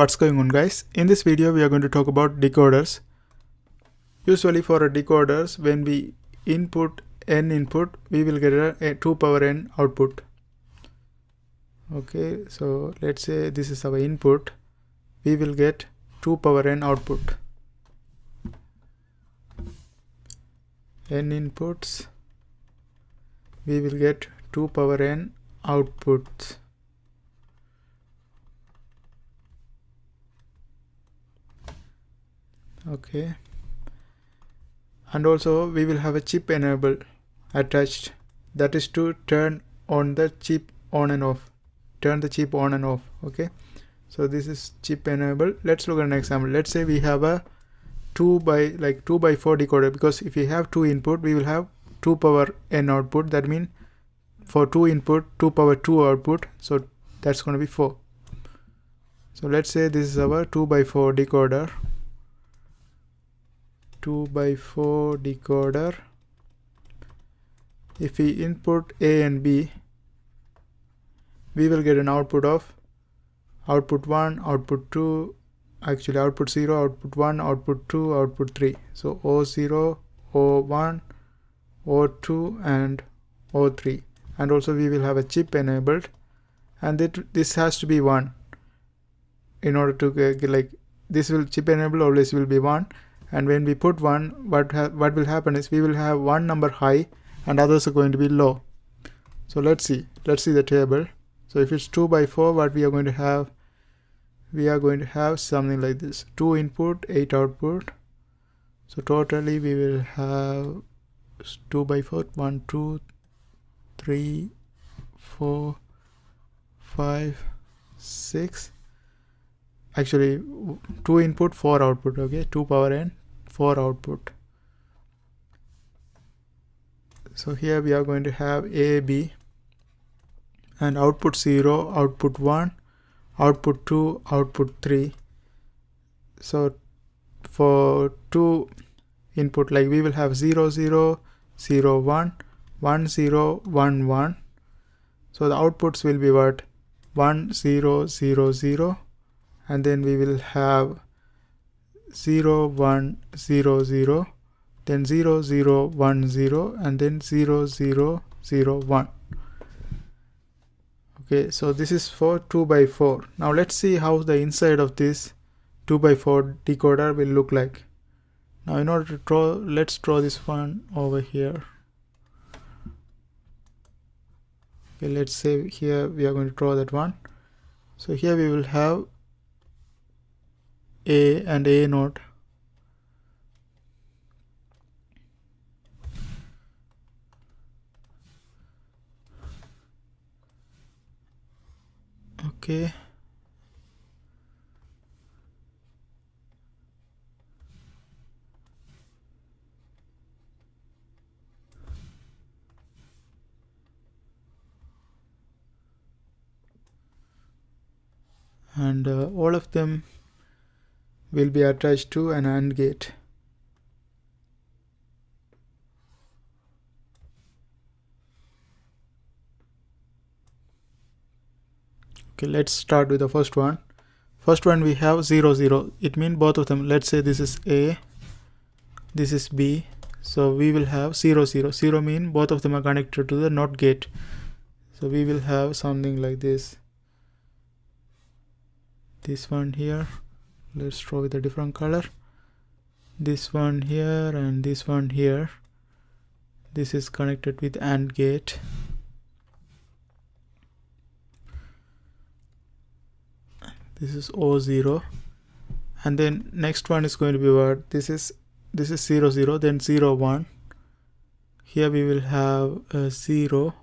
What's going on, guys? In this video we are going to talk about decoders. Usually for a decoders, when we input n input, we will get a 2 power n output. Okay, so let's say this is our input. We will get 2 power n output. N inputs, we will get 2 power n outputs. Okay, and also we will have a chip enable attached, that is to turn on the chip on and off, turn the chip on and off. Okay, so this is chip enable. Let's look at an example. Let's say we have a 2 by 4 decoder, because if we have 2 input, we will have 2 power n output. That means for 2 input, 2 power 2 output, so that's going to be 4. So let's say this is our 2 by 4 decoder. 2 by 4 decoder. If we input A and B, we will get an output of output 1, output 2, actually output 0, output 1, output 2, output 3. So O0, O1, O2 and O3. And also we will have a chip enabled, and this has to be 1 in order to get this will chip enable always will be 1. And when we put 1, what will happen is we will have one number high and others are going to be low. So let's see the table. So if it's 2 by 4, what we are going to have? We are going to have something like this: 2 input, 8 output. So totally we will have 2 by 4, 1, 2, 3, 4, 5, 6. Actually 2 input, 4 output. Okay, 2 power n, 4 output. So here we are going to have A, B, and output 0, output 1, output 2, output 3. So for 2 input, we will have 0, 0, 0, 1, 1, 0, 1, 1. So the outputs will be what? 1, 0, 0, 0, and then we will have 0, 1, 0, 0, then 0, 0, 1, 0, and then 0, 0, 0, 1. Okay, so this is for 2 by 4. Now let's see how the inside of this 2 by 4 decoder will look like. Now in order to draw, let's draw this one over here. Okay, let's say here we are going to draw that one. So here we will have A and A naught. Okay, and all of them will be attached to an AND gate. Okay, let's start with the first one. First one we have 0, 0. It means both of them. Let's say this is A, this is B. So we will have 0, 0. 0 means both of them are connected to the NOT gate. So we will have something like this. This one here, let's draw with a different color. This one here and this one here. This is connected with AND gate. This is O0, and then next one is going to be what? This is 0, 0, then 0, 1. Here we will have a 0,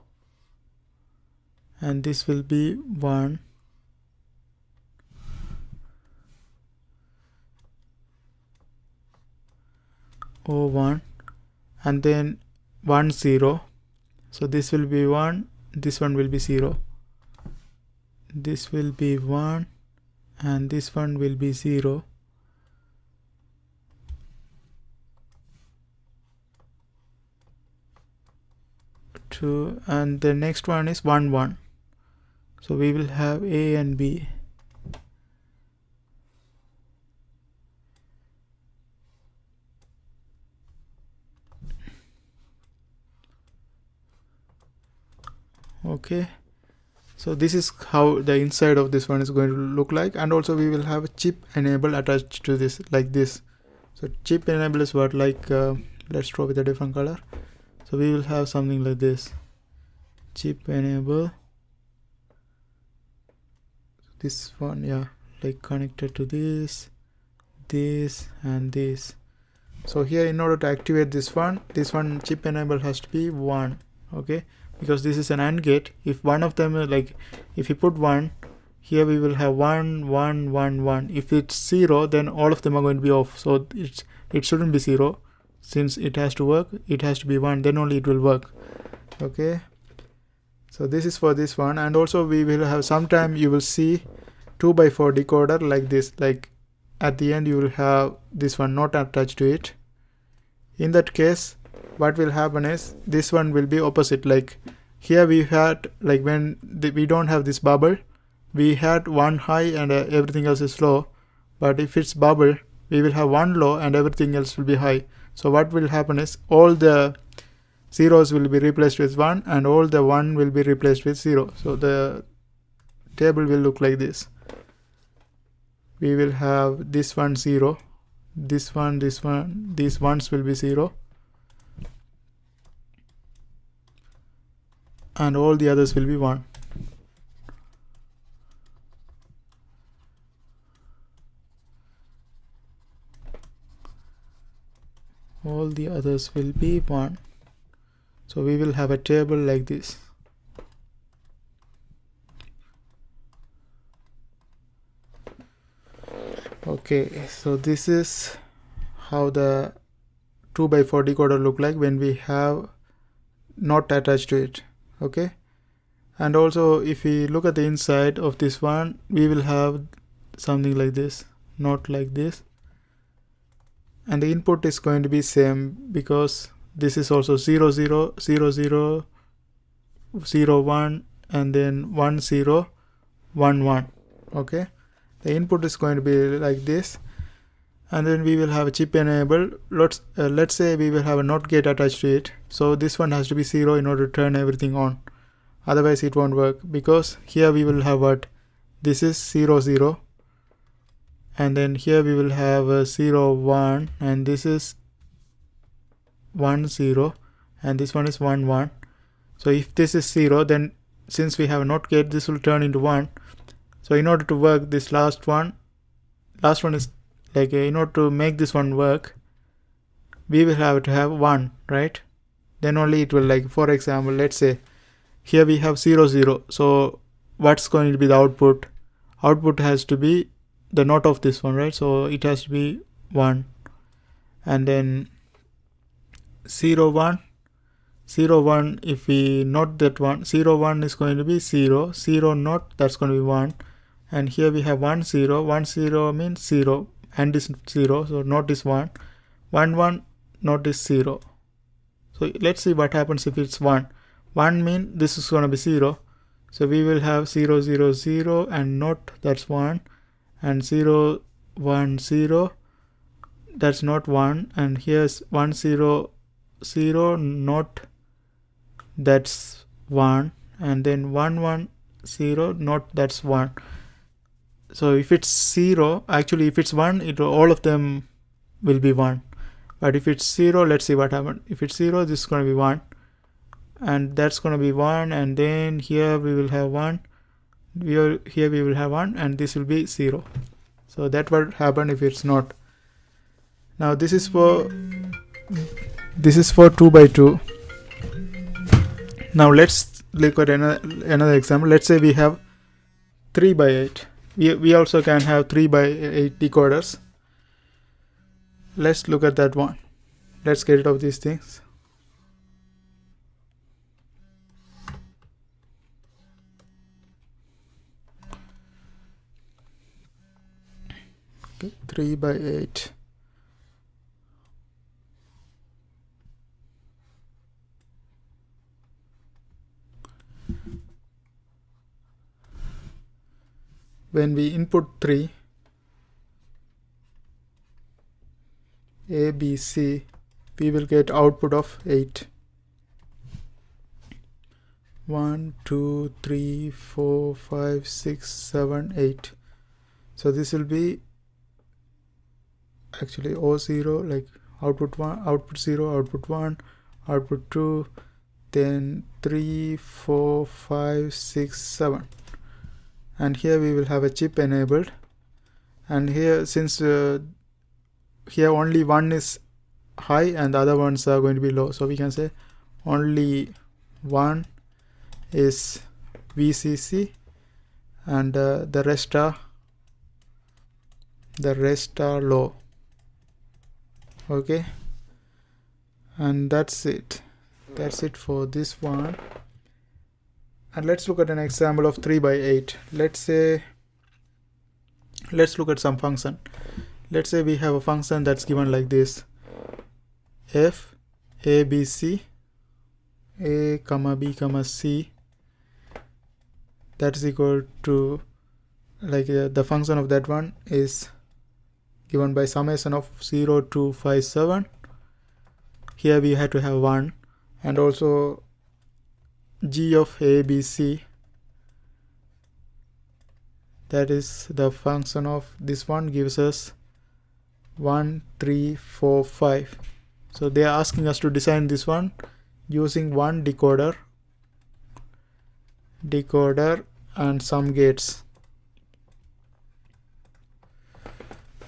and this will be 1. O1, and then 1, 0. So this will be 1, this one will be 0. This will be 1, and this one will be 0. 2, and the next one is 1, 1. So we will have A and B. Okay, so this is how the inside of this one is going to look like. And also we will have a chip enable attached to this, like this. So chip enable is what, like let's draw with a different color. So we will have something like this, chip enable, this one, yeah, like connected to this and this. So here, in order to activate this one chip enable has to be 1. Okay, because this is an AND gate. If one of them, like if you put 1 here, we will have 1 1 1 1. If it's 0, then all of them are going to be off. So it shouldn't be 0. Since it has to work, it has to be 1, then only it will work. Okay, so this is for this one. And also we will have, sometime you will see 2x4 decoder like this, like at the end you will have this one not attached to it. In that case, what will happen is this one will be opposite. Like here we had, like when we don't have this bubble, we had one high and everything else is low. But if it's bubble, we will have one low and everything else will be high. So what will happen is all the zeros will be replaced with 1 and all the 1 will be replaced with 0. So the table will look like this. We will have this one 0, this one, these ones will be 0, and all the others will be 1. All the others will be 1. So we will have a table like this. Okay, so this is how the 2x4 decoder look like when we have not attached to it. Okay, and also if we look at the inside of this one, we will have something like this, not like this. And the input is going to be same, because this is also 0 0 0 0 0 1 and then 1 0 1 1. Okay, the input is going to be like this. And then we will have a chip enable. Let's say we will have a NOT gate attached to it. So this one has to be 0 in order to turn everything on. Otherwise it won't work, because here we will have what? This is 0 0. And then here we will have a 0 1, and this is 1 0, and this one is 1 1. So if this is 0, then since we have a NOT gate, this will turn into 1. So in order to work this last one is like, in order to make this one work, we will have to have 1, right? Then only it will, like for example, let's say here we have 0 0. So what's going to be the output? Output has to be the NOT of this one, right? So it has to be 1. And then 0 1, if we NOT that one, 0 1 is going to be 0 0 NOT, that's going to be 1. And here we have 1 0 1 0 means 0 and is 0, so NOT is 1 1 1 NOT is 0. So let's see what happens if it's 1 mean this is going to be 0. So we will have 0 0 0 and NOT, that's 1, and 0 1 0, that's not 1, and here's 1 0 0 NOT, that's 1, and then 1 1 0 NOT, that's 1. So if it's 0, actually if it's 1, all of them will be 1. But if it's 0, let's see what happens. If it's 0, this is going to be 1, and that's going to be 1, and then here we will have 1, here we will have 1, and this will be 0. So that will happen if it's not. Now this is for 2x2. Now let's look at another example. Let's say we have 3x8. We also can have 3x8 decoders. Let's look at that one. Let's get rid of these things. Okay, 3x8. When we input 3, A, B, C, we will get output of 8. 1 2 3 4 5 6 7 8. So this will be actually O0, like output 1, output 0, output 1, output 2, then 3 4 5 6 7. And here we will have a chip enabled, and here since here only one is high and the other ones are going to be low, so we can say only one is VCC and the rest are low. Okay, and that's it for this one. And let's look at an example of 3 by 8. Let's look at some function. Let's say we have a function that's given like this: f a b c a comma b comma c, that is equal to, like the function of that one is given by summation of 0 to 5 7. Here we had to have 1, and also g of a b c, that is the function of this one, gives us 1 3 4 5. So they are asking us to design this one using one decoder and some gates.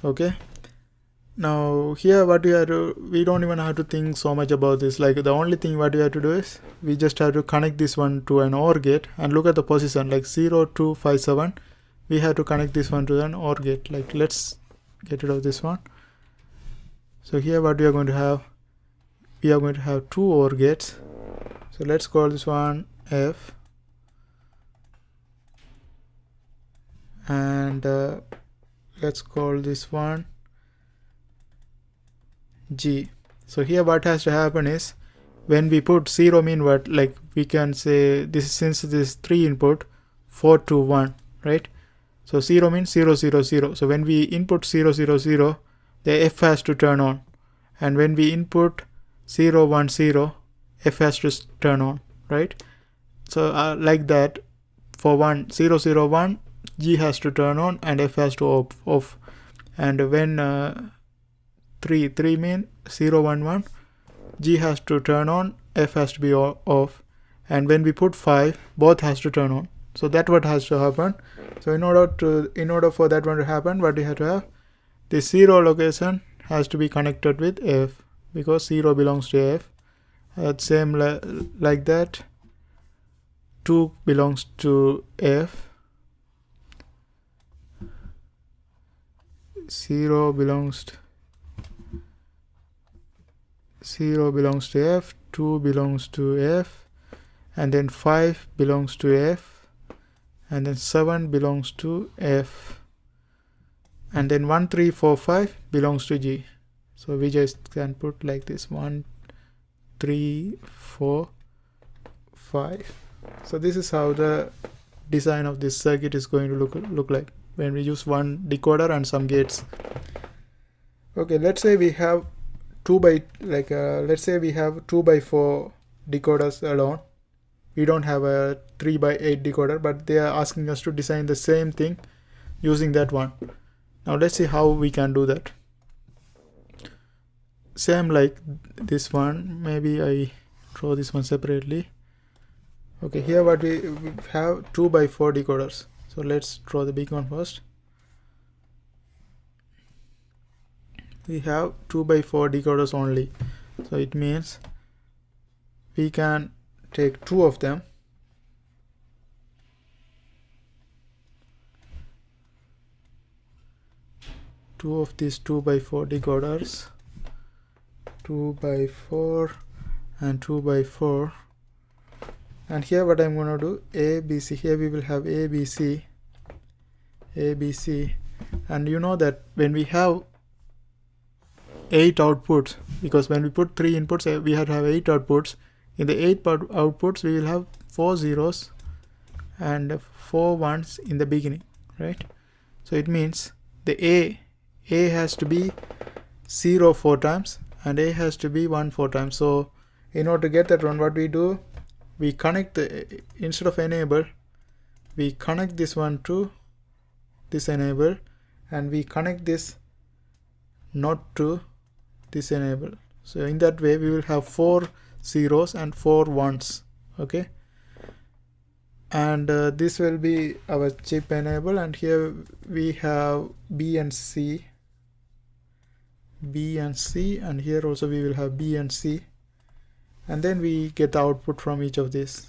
Okay, now here what we have to, we don't even have to think so much about this. Like the only thing what we have to do is we just have to connect this one to an OR gate and look at the position, like 0 2 5 7. We have to connect this one to an OR gate. Like let's get rid of this one. So here what we are going to have, we are going to have two OR gates. So let's call this one F, and let's call this one G. So here what has to happen is, when we put 0 mean what, like we can say this, since this is 3 input, 4 2 1, right? So 0 means 0 0 0. So when we input 0 0 0, the F has to turn on, and when we input 0 1 0, F has to turn on, right? So like that, for 1 0 0 1, G has to turn on and F has to off. And when 3 mean 0 1 1, G has to turn on, F has to be off. And when we put 5, both has to turn on. So that's what has to happen. So in order for that one to happen, what we have to have, the 0 location has to be connected with F, because 0 belongs to F. Same like that, 2 belongs to F, 0 belongs to F, 2 belongs to F, and then 5 belongs to F, and then 7 belongs to F, and then 1 3 4 5 belongs to G. So we just can put like this: 1 3 4 5. So this is how the design of this circuit is going to look like when we use one decoder and some gates. Okay, let's say we have 2 by 4 decoders alone. We don't have a 3 by 8 decoder, but they are asking us to design the same thing using that one. Now let's see how we can do that. Same like this one, maybe I draw this one separately. Okay, here what we have 2 by 4 decoders. So let's draw the big one first. We have 2 by 4 decoders only. So it means we can take 2 of them, two of these 2 by 4 decoders, 2 by 4 and 2 by 4. And here what I'm going to do, A, B, C. Here we will have A, B, C, A, B, C. And you know that when we have 8 outputs, because when we put 3 inputs, we have to have 8 outputs. In the 8 outputs, we will have 4 zeros and 4 ones in the beginning, right? So it means the A has to be 0 4 times and A has to be 1 4 times. So in order to get that one, what we do, we connect the, instead of enable, we connect this one to this enable, and we connect this not to this enable. So in that way we will have 4 zeros and 4 ones. Okay, and this will be our chip enable, and here we have B and C, and here also we will have B and C, and then we get the output from each of these,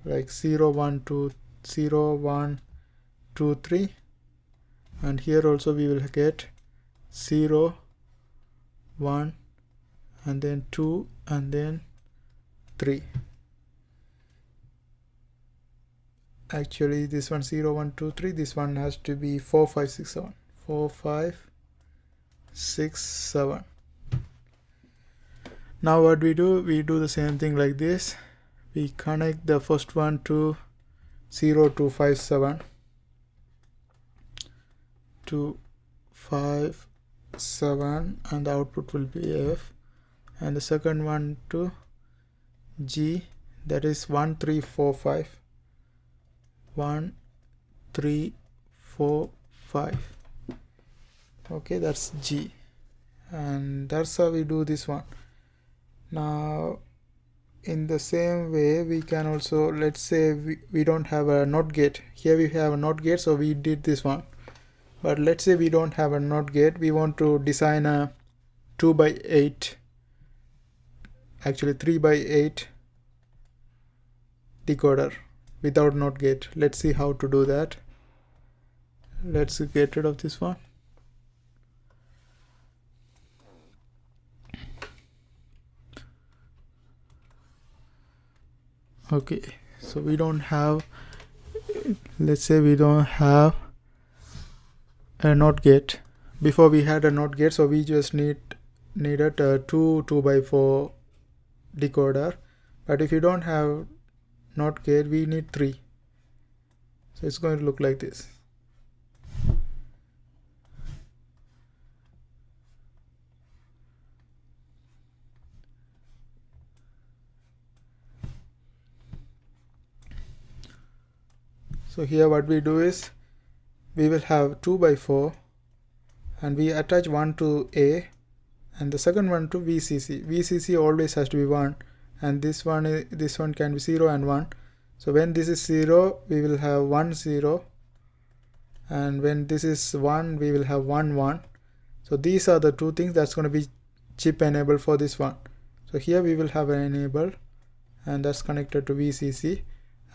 like 0 1 2 0 1 2 3, and here also we will get 0 1 and then 2 and then 3. Actually this one 0 1 2 3, this one has to be 4 5 6 7, 4 5 6 7. Now what we do the same thing like this. We connect the first one to 0 2 5 7 to 5 7, and the output will be F, and the second one to G, that is 1 3 4 5, 1 3 4 5. Okay, that's G, and that's how we do this one. Now in the same way we can also, let's say we don't have a NOT gate. Here we have a NOT gate, so we did this one. But let's say we don't have a NOT gate, we want to design a 2 by 8, actually 3 by 8 decoder without NOT gate. Let's see how to do that. Let's get rid of this one. Okay, so we don't have, let's say we don't have a NOT gate. Before we had a NOT gate, so we just needed a 2 by 4 decoder. But if you don't have NOT gate, we need 3. So it's going to look like this. So here what we do is, we will have 2 by 4, and we attach one to A and the second one to VCC. VCC always has to be 1, and this one can be 0 and 1. So when this is 0, we will have 1 0, and when this is 1, we will have 1 1. So these are the two things that's going to be chip enable for this one. So here we will have an enable, and that's connected to VCC,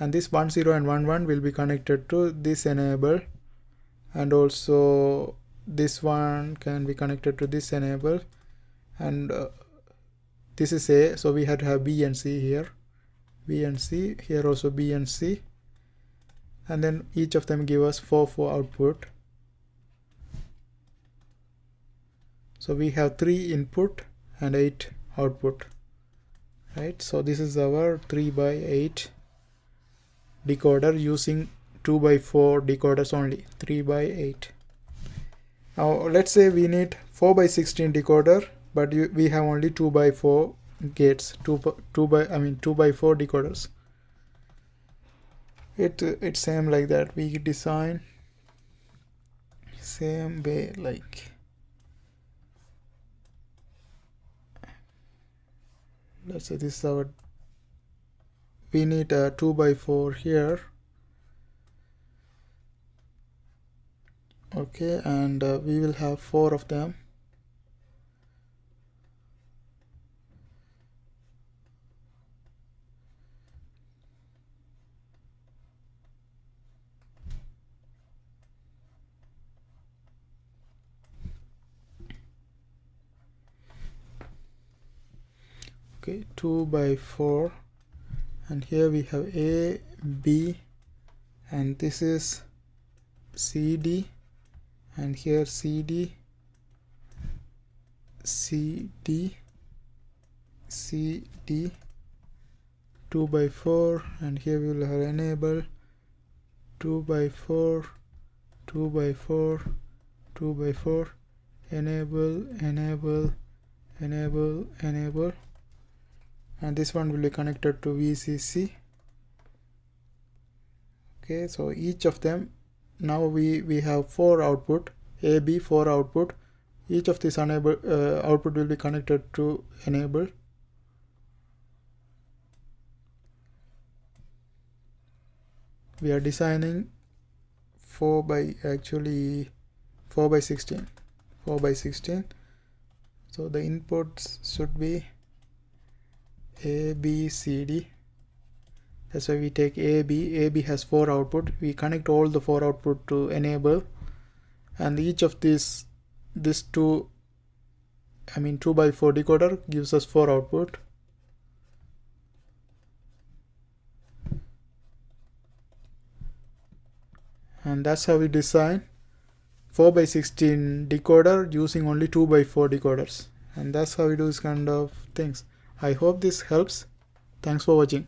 and this 1 0 and 1 1 will be connected to this enable, and also this one can be connected to this enable, and this is A, so we had to have B and C here, B and C, here also B and C, and then each of them give us 4 4 output. So we have 3 input and 8 output, right? So this is our 3 by 8 decoder using 2 by 4 decoders only, 3 by 8. Now let's say we need 4 by 16 decoder, but we have only 2 by 4 gates, 2 by 4 decoders. It's same like that. We design same way, like let's say this is our, we need a 2 by 4 here. Okay, and we will have 4 of them. Okay, 2 by 4, and here we have A, B, and this is CD, and here CD, CD, CD, 2 by 4, and here we will have enable, 2 by 4, 2 by 4, 2 by 4, enable, enable, enable, enable, and this one will be connected to VCC. Okay, so each of them, now we have 4 output, AB 4 output. Each of these output will be connected to enable. We are designing 4 by 16. So the inputs should be A, B, C, D. That's why we take AB. AB has 4 output. We connect all the 4 output to enable, and each of this 2 by 4 decoder gives us 4 output. And that's how we design 4 by 16 decoder using only 2 by 4 decoders. And that's how we do this kind of things. I hope this helps. Thanks for watching.